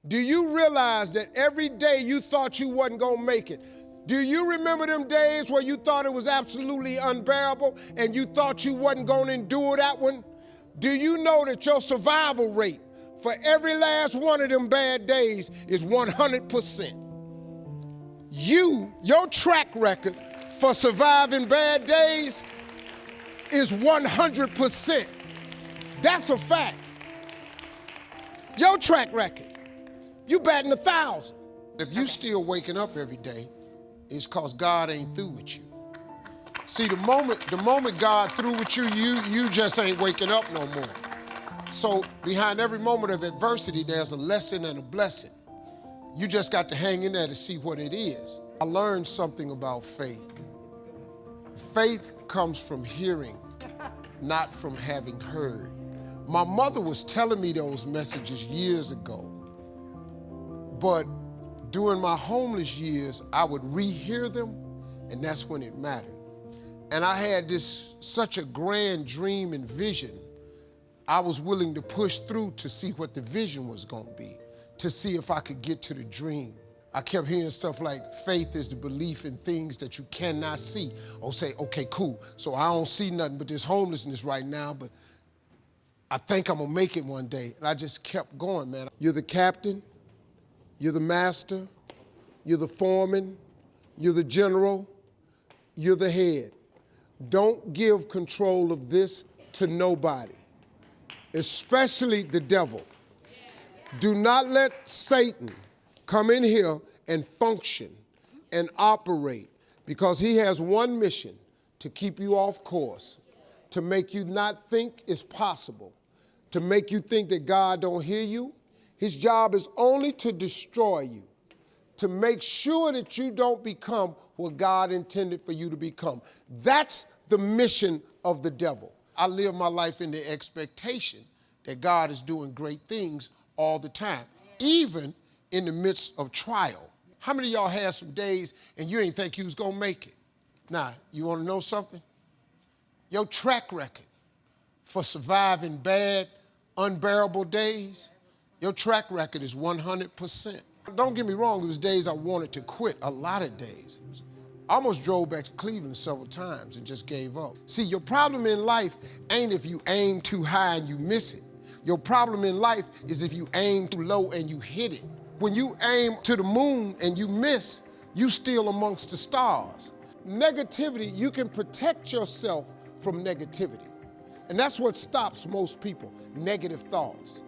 Do you realize that every day you thought you wasn't gonna make it? Do you remember them days where you thought it was absolutely unbearable and you thought you wasn't gonna endure that one? Do you know that your survival rate for every last one of them bad days is 100%? Your track record for surviving bad days is 100%. That's a fact. Your track record, you batting 1,000. If you still waking up every day, it's cause God ain't through with you. See, the moment God through with you, you just ain't waking up no more. So behind every moment of adversity, there's a lesson and a blessing. You just got to hang in there to see what it is. I learned something about faith. Faith comes from hearing, not from having heard. My mother was telling me those messages years ago, but during my homeless years, I would rehear them, and that's when it mattered. And I had such a grand dream and vision. I was willing to push through to see what the vision was gonna be, to see if I could get to the dream. I kept hearing stuff like, faith is the belief in things that you cannot see. Or say, okay, cool, so I don't see nothing but this homelessness right now, but I think I'm gonna make it one day. And I just kept going, man. You're the captain, you're the master, you're the foreman, you're the general, you're the head. Don't give control of this to nobody, especially the devil. Do not let Satan come in here and function and operate, because he has one mission: to keep you off course, to make you not think it's possible, to make you think that God don't hear you. His job is only to destroy you, to make sure that you don't become what God intended for you to become. That's the mission of the devil. I live my life in the expectation that God is doing great things all the time, even in the midst of trial. How many of y'all had some days and you ain't think you was gonna make it? Now, you wanna know something? Your track record for surviving bad, unbearable days, your track record is 100%. Don't get me wrong, it was days I wanted to quit, a lot of days. I almost drove back to Cleveland several times and just gave up. See, your problem in life ain't if you aim too high and you miss it. Your problem in life is if you aim too low and you hit it. When you aim to the moon and you miss, you still amongst the stars. Negativity, you can protect yourself from negativity. And that's what stops most people, negative thoughts.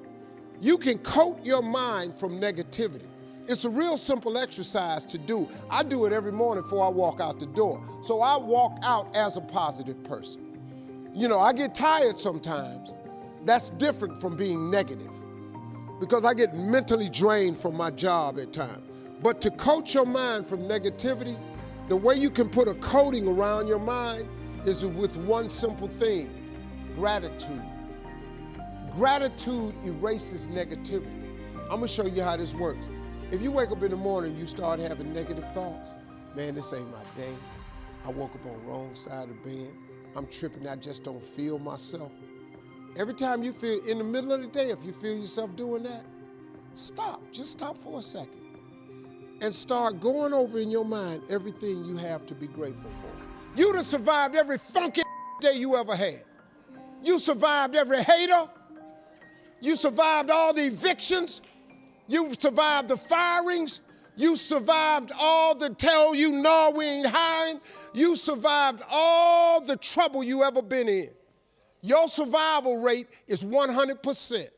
You can coat your mind from negativity. It's a real simple exercise to do. I do it every morning before I walk out the door. So I walk out as a positive person. You know, I get tired sometimes. That's different from being negative, because I get mentally drained from my job at times. But to coat your mind from negativity, the way you can put a coating around your mind is with one simple thing: gratitude. Gratitude erases negativity. I'm gonna show you how this works. If you wake up in the morning and you start having negative thoughts, man, this ain't my day. I woke up on the wrong side of the bed. I'm tripping, I just don't feel myself. Every time you feel, in the middle of the day, if you feel yourself doing that, stop, just stop for a second and start going over in your mind everything you have to be grateful for. You done survived every funky day you ever had. You survived every hater. You survived all the evictions. You survived the firings. You survived all the tell you no, we ain't hiring. You survived all the trouble you ever been in. Your survival rate is 100%.